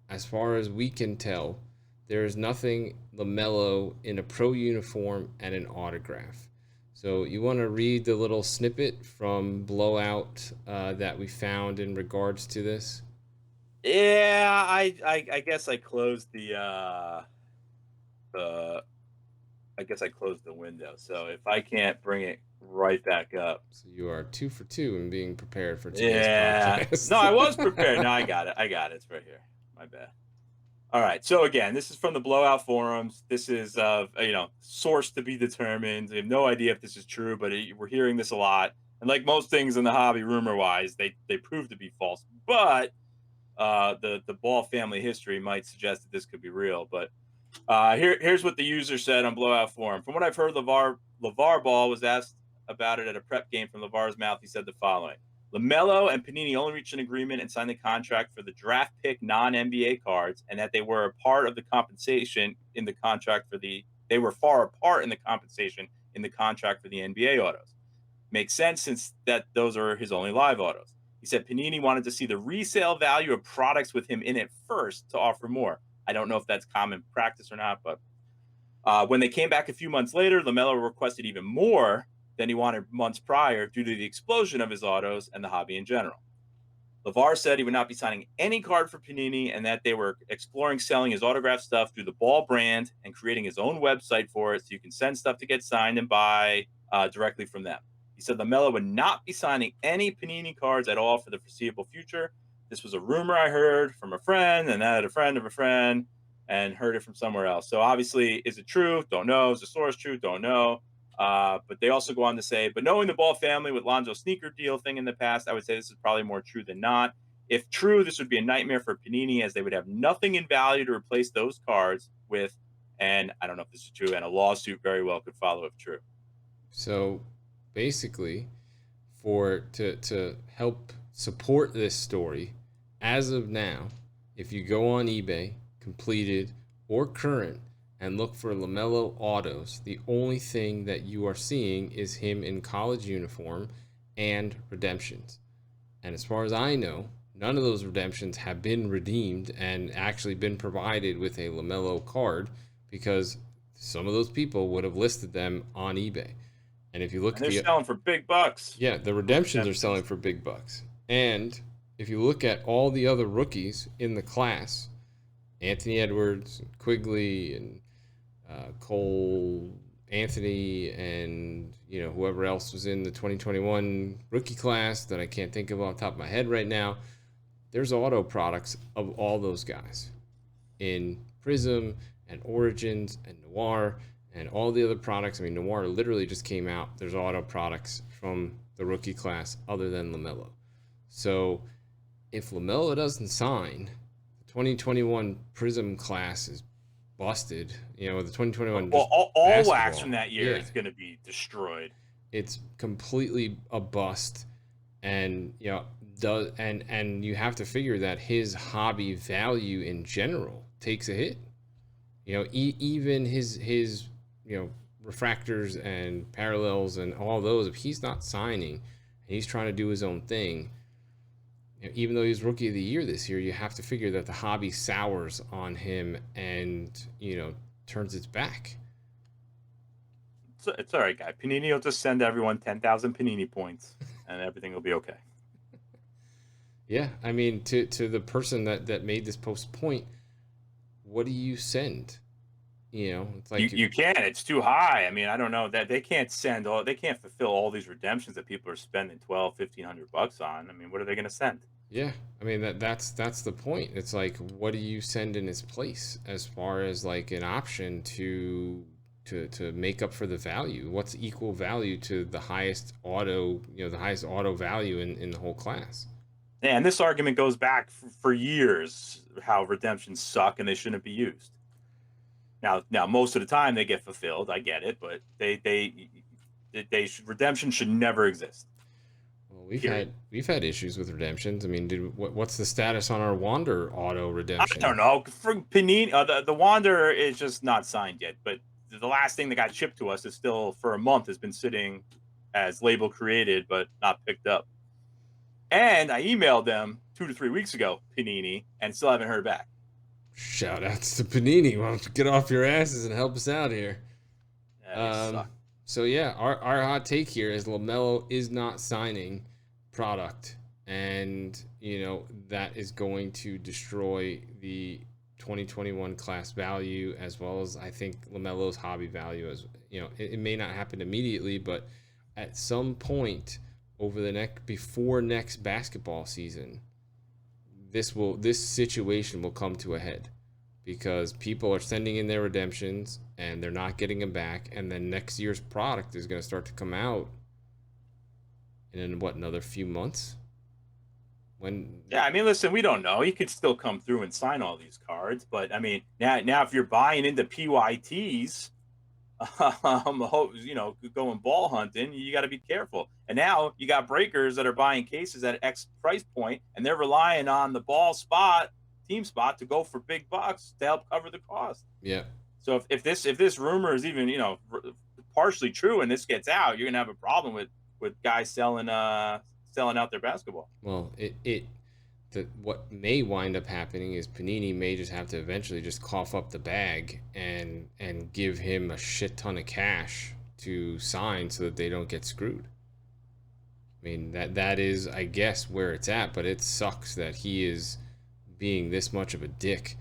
as far as we can tell, there is nothing Lamelo in a pro uniform and an autograph. So you want to read the little snippet from Blowout that we found in regards to this? Yeah, I guess I closed the I guess I closed the window. So if I can't bring it right back up. So you are 2 for 2 in being prepared for today's Yeah. podcast. No, I was prepared. No, I got it. It's right here. My bad. All right. So again, this is from the Blowout forums. This is source to be determined. I have no idea if this is true, but we're hearing this a lot. And like most things in the hobby, rumor wise, they prove to be false. But the Ball family history might suggest that this could be real. But here's what the user said on Blowout forum. From what I've heard, LeVar Ball was asked about it at a prep game from LeVar's mouth. He said the following: Lamelo and Panini only reached an agreement and signed the contract for the draft pick non-NBA cards, and that they were a part of the compensation in the contract for the they were far apart in the compensation in the contract for the NBA autos. Makes sense since that those are his only live autos. He said Panini wanted to see the resale value of products with him in it first to offer more. I don't know if that's common practice or not, but when they came back a few months later, Lamelo requested even more than he wanted months prior due to the explosion of his autos and the hobby in general. LeVar said he would not be signing any card for Panini and that they were exploring selling his autographed stuff through the Ball brand and creating his own website for it so you can send stuff to get signed and buy directly from them. He said LaMelo would not be signing any Panini cards at all for the foreseeable future. This was a rumor I heard from a friend, and that a friend of a friend, and heard it from somewhere else. So obviously, is it true? Don't know. Is the source true? Don't know. But they also go on to say, but knowing the Ball family with Lonzo's sneaker deal thing in the past, I would say this is probably more true than not. If true, this would be a nightmare for Panini as they would have nothing in value to replace those cards with. And I don't know if this is true, and a lawsuit very well could follow if true. So basically, to help support this story, as of now, if you go on eBay, completed or current, and look for LaMelo autos, the only thing that you are seeing is him in college uniform and redemptions. And as far as I know, none of those redemptions have been redeemed and actually been provided with a LaMelo card, because some of those people would have listed them on eBay. And if you look And at they're selling for big bucks. yeah, the redemptions are selling for big bucks. And if you look at all the other rookies in the class, Anthony Edwards, and Quigley, and Cole Anthony, and whoever else was in the 2021 rookie class that I can't think of off the top of my head right now, there's auto products of all those guys in Prism and Origins and Noir and all the other products. I mean, Noir literally just came out. There's auto products from the rookie class other than LaMelo. So if LaMelo doesn't sign, the 2021 Prism class is busted. The 2021 Well, all basketball, wax from that year is going to be destroyed. It's completely a bust, and and you have to figure that his hobby value in general takes a hit. Even his refractors and parallels and all those, if he's not signing and he's trying to do his own thing, even though he's rookie of the year this year, you have to figure that the hobby sours on him and turns its back. It's all right, guy. Panini will just send everyone 10,000 Panini points, and everything will be okay. Yeah, I mean, to the person that made this post point, what do you send? It's like you can't. It's too high. I mean, I don't know that they can't fulfill all these redemptions that people are spending $1,200-$1,500 on. I mean, what are they going to send? Yeah, I mean that's the point. It's like, what do you send in its place as far as like an option to make up for the value? What's equal value to the highest auto, the highest auto value in the whole class? Yeah, and this argument goes back for years, how redemptions suck and they shouldn't be used. Now, most of the time they get fulfilled. I get it, but redemption should never exist. Well, we've had issues with redemptions. I mean, what's the status on our Wander auto redemption? I don't know. For Panini, the Wanderer is just not signed yet. But the last thing that got shipped to us is still for a month has been sitting as label created but not picked up. And I emailed them 2 to 3 weeks ago, Panini, and still haven't heard back. Shout outs to Panini. Why don't you get off your asses and help us out here? Yeah, so yeah, our hot take here is LaMelo is not signing product, and that is going to destroy the 2021 class value, as well as I think LaMelo's hobby value. As it may not happen immediately, but at some point over before next basketball season, this situation will come to a head, because people are sending in their redemptions and they're not getting them back, and then next year's product is going to start to come out in another few months. Yeah, I mean, listen, we don't know. He could still come through and sign all these cards, but I mean, now if you're buying into PYTs, going ball hunting, you got to be careful. And now you got breakers that are buying cases at X price point, and they're relying on the Ball team spot to go for big bucks to help cover the cost. Yeah. So if this rumor is even partially true and this gets out, you're gonna have a problem with guys selling out their basketball. Well, what may wind up happening is Panini may just have to eventually just cough up the bag and give him a shit ton of cash to sign so that they don't get screwed. I mean, that is, I guess, where it's at, but it sucks that he is being this much of a dick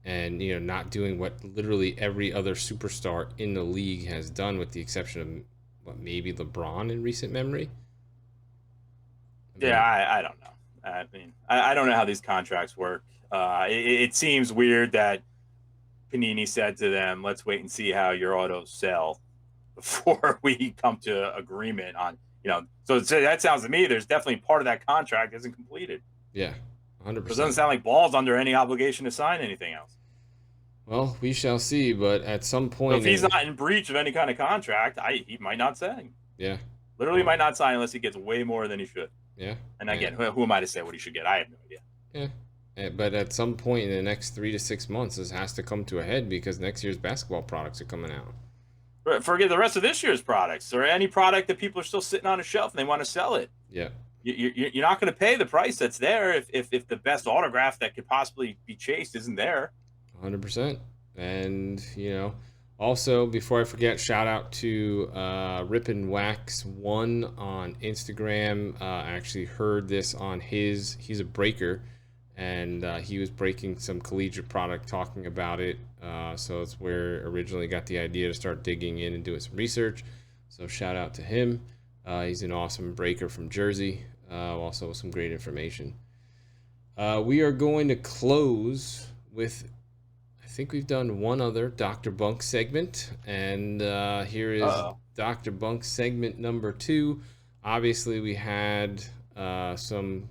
and, not doing what literally every other superstar in the league has done, with the exception of what, maybe LeBron in recent memory. I Yeah, mean, I don't know. I mean, I don't know how these contracts work. It seems weird that Panini said to them, "Let's wait and see how your autos sell before we come to agreement on." So that sounds to me there's definitely part of that contract isn't completed. yeah, So it doesn't 100%. sound like Ball's under any obligation to sign anything else. Well, we shall see, but at some So if point he's in, not in breach of any kind of contract, he might not sign. yeah, Literally, well, might not sign unless he gets way more than he should. yeah, And eh, again, who am I to say what he should get? I have no idea. yeah. But at some point in the next 3 to 6 months, this has to come to a head because next year's basketball products are coming out. Forget the rest of this year's products or any product that people are still sitting on a shelf and they want to sell it. Yeah, You're not going to pay the price that's there if the best autograph that could possibly be chased isn't there. 100%. And, also, before I forget, shout out to Rip and Wax One on Instagram. I actually heard this on he's a breaker, and he was breaking some collegiate product, talking about it. So it's where originally got the idea to start digging in and doing some research. So shout out to him. He's an awesome breaker from Jersey. Also with some great information. We are going to close with, I think we've done one other Dr. Bunk segment, and here is Uh-oh. Dr. Bunk segment number 2. Obviously, we had some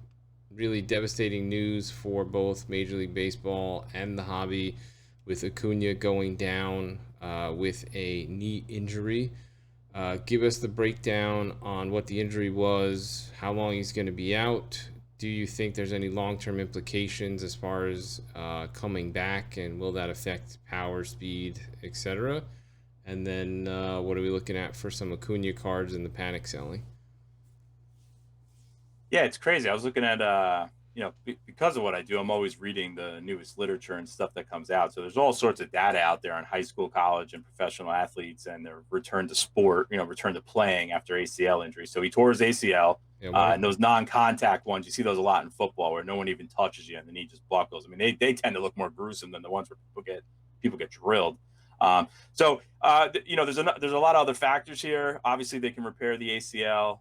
really devastating news for both Major League Baseball and the hobby, with Acuna going down with a knee injury. Give us the breakdown on what the injury was, how long he's going to be out. Do you think there's any long-term implications as far as coming back, and will that affect power, speed, etc.? And then what are we looking at for some Acuna cards in the panic selling? Yeah, it's crazy. I was looking at because of what I do, I'm always reading the newest literature and stuff that comes out. So there's all sorts of data out there on high school, college, and professional athletes and their return to sport, return to playing after ACL injury. So he tore his ACL, Yeah, and those non-contact ones, you see those a lot in football where no one even touches you and the knee just buckles. I mean, they tend to look more gruesome than the ones where people get drilled. There's a lot of other factors here. Obviously, they can repair the ACL.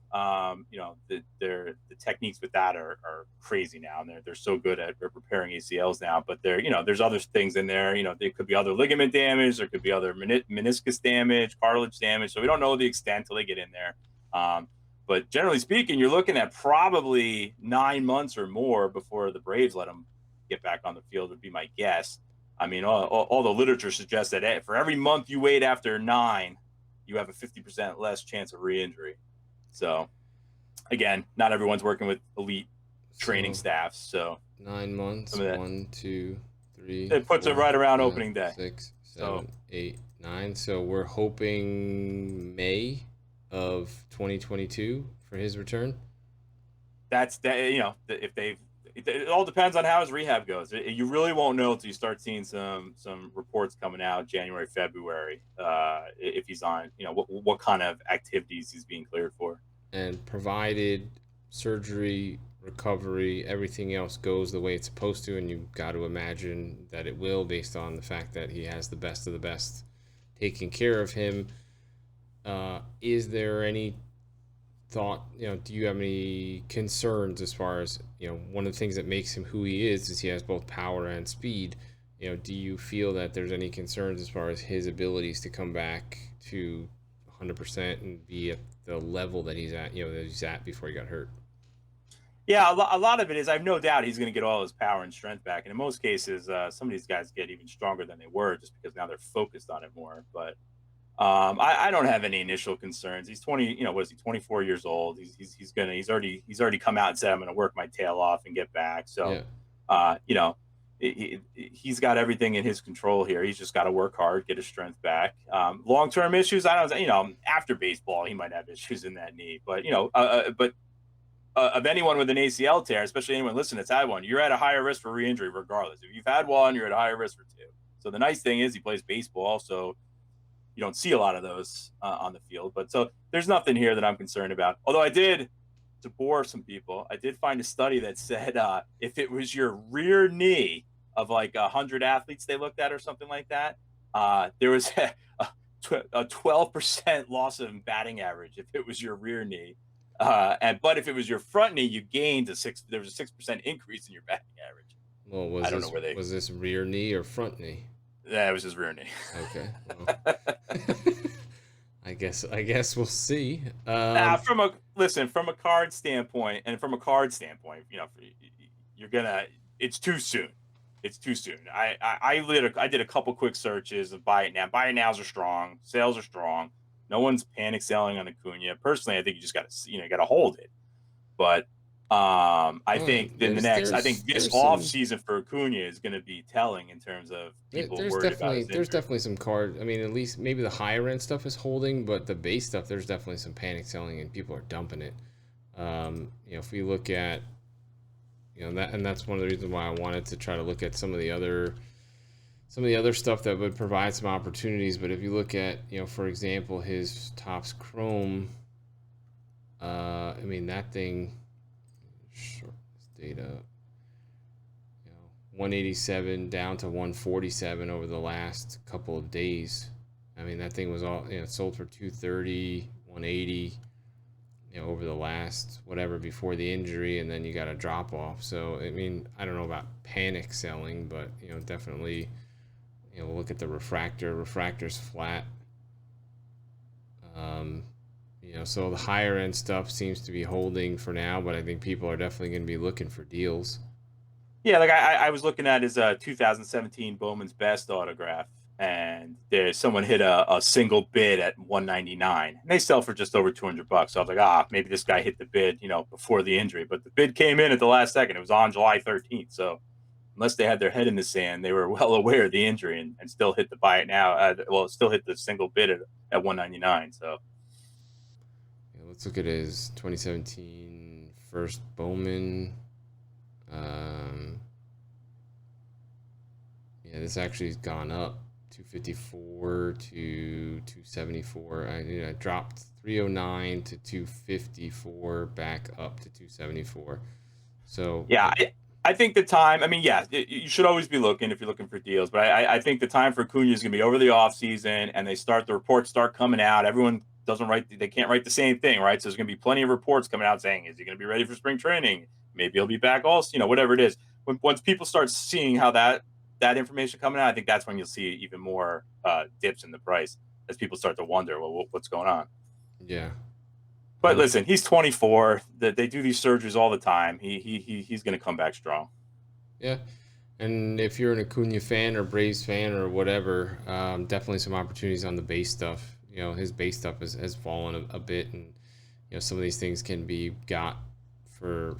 The techniques with that are crazy now, and they're so good at repairing ACLs now. But there's other things in there. There could be other ligament damage, there could be other meniscus damage, cartilage damage. So we don't know the extent till they get in there. But generally speaking, you're looking at probably 9 months or more before the Braves let him get back on the field, would be my guess. I mean, all the literature suggests that for every month you wait after 9, you have a 50% less chance of re-injury. So, again, not everyone's working with elite training so staffs. So 9 months. some of that 1, 2, 3, it puts it 4, right around 5, opening day. 6, So 7, 8, 9. So we're hoping May of 2022 for his return. that's that. If they've it all depends on how his rehab goes. You really won't know until you start seeing some reports coming out January, February, if he's on, what kind of activities he's being cleared for. And provided surgery, recovery, everything else goes the way it's supposed to, and you've got to imagine that it will, based on the fact that he has the best of the best taking care of him. Is there any thought, do you have any concerns as far as, one of the things that makes him who he is he has both power and speed. Do you feel that there's any concerns as far as his abilities to come back to 100% and be at the level that he's at, that he's at before he got hurt? Yeah, a lot of it is I have no doubt he's going to get all his power and strength back. And in most cases, some of these guys get even stronger than they were just because now they're focused on it more. But I don't have any initial concerns. He's 20, what is he, 24 years old. He's already come out and said, I'm going to work my tail off and get back. So, Yeah. He's got everything in his control here. He's just got to work hard, get his strength back. Long-term issues, I don't, after baseball, he might have issues in that knee, but, of anyone with an ACL tear, especially anyone listening that's had one, you're at a higher risk for re-injury regardless. If you've had one, you're at a higher risk for two. So the nice thing is he plays baseball, so you don't see a lot of those on the field. But so there's nothing here that I'm concerned about. Although I did, to bore some people, I did find a study that said if it was your rear knee of like 100 athletes they looked at or something like that, there was a 12% loss of batting average if it was your rear knee. But if it was your front knee, you gained there was a 6% increase in your batting average. Well, I don't know where was this rear knee or front knee? That was his rear knee. Okay, well, I guess we'll see. From a card standpoint, you're gonna. It's too soon. It's too soon. I did a couple quick searches of buy it now. Buy it nows are strong. Sales are strong. No one's panic selling on Acuna. Personally, I think you just got to got to hold it. But I think I think this off season for Acuna is going to be telling in terms of people worried about his injury. There's definitely some card. I mean, at least maybe the higher end stuff is holding, but the base stuff, there's definitely some panic selling and people are dumping it. If we look at, that's one of the reasons why I wanted to try to look at some of the other stuff that would provide some opportunities. But if you look at, for example, his Topps Chrome, I mean, that thing. Short this data, 187 down to 147 over the last couple of days. I mean, that thing was all, it sold for 230, 180, over the last whatever before the injury, and then you got a drop off. So I mean, I don't know about panic selling, but definitely, look at the refractor. Refractor's flat. So the higher end stuff seems to be holding for now, but I think people are definitely going to be looking for deals. Yeah, like I was looking at his 2017 Bowman's Best autograph, and someone hit a single bid at 199, and they sell for just over $200. So I was like, maybe this guy hit the bid, before the injury, but the bid came in at the last second. It was on July 13th, so unless they had their head in the sand, they were well aware of the injury and still hit the buy it now. Still hit the single bid at 199. So. Let's look at his 2017 first Bowman. This actually has gone up 254 to 274. I dropped 309 to 254, back up to 274. So yeah, I think the time. I mean, you should always be looking if you're looking for deals. But I think the time for Acuna is going to be over the offseason, and the reports start coming out. Everyone they can't write the same thing, right? So there's going to be plenty of reports coming out saying, is he going to be ready for spring training? Maybe he'll be back also, whatever it is. Once people start seeing how that information coming out, I think that's when you'll see even more dips in the price as people start to wonder, well, what's going on? Yeah. But listen, he's 24. They do these surgeries all the time. He's going to come back strong. Yeah. And if you're an Acuna fan or Braves fan or whatever, definitely some opportunities on the base stuff. His base stuff has fallen a bit, and some of these things can be got for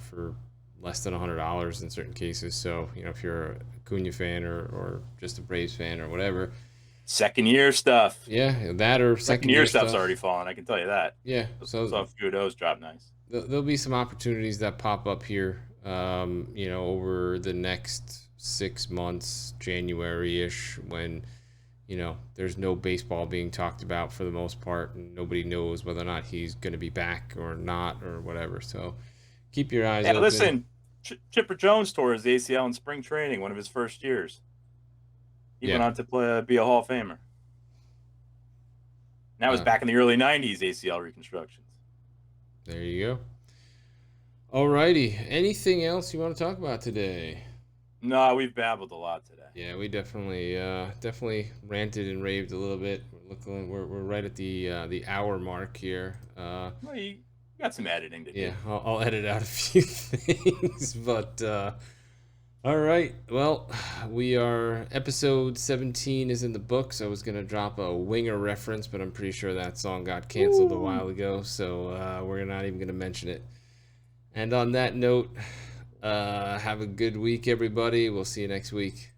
less than $100 in certain cases. So if you're a Acuna fan or just a Braves fan or whatever, second year stuff. Yeah, that or second year stuff's already fallen. I can tell you that. Yeah, so a few of those drop nice. There'll be some opportunities that pop up here, over the next 6 months, January-ish, when there's no baseball being talked about for the most part, and nobody knows whether or not he's going to be back or not or whatever. So keep your eyes open. Listen, Chipper Jones tore his ACL in spring training, one of his first years. He went on to be a Hall of Famer. And that was back in the early 90s, ACL reconstructions. There you go. Alrighty. Anything else you want to talk about today? No, we've babbled a lot today. Yeah, we definitely ranted and raved a little bit. We're right at the hour mark here. Well, you got some editing to do. Yeah, I'll edit out a few things, but all right. Well, we are episode 17 is in the books. I was gonna drop a Winger reference, but I'm pretty sure that song got canceled a while ago, so we're not even gonna mention it. And on that note, have a good week, everybody. We'll see you next week.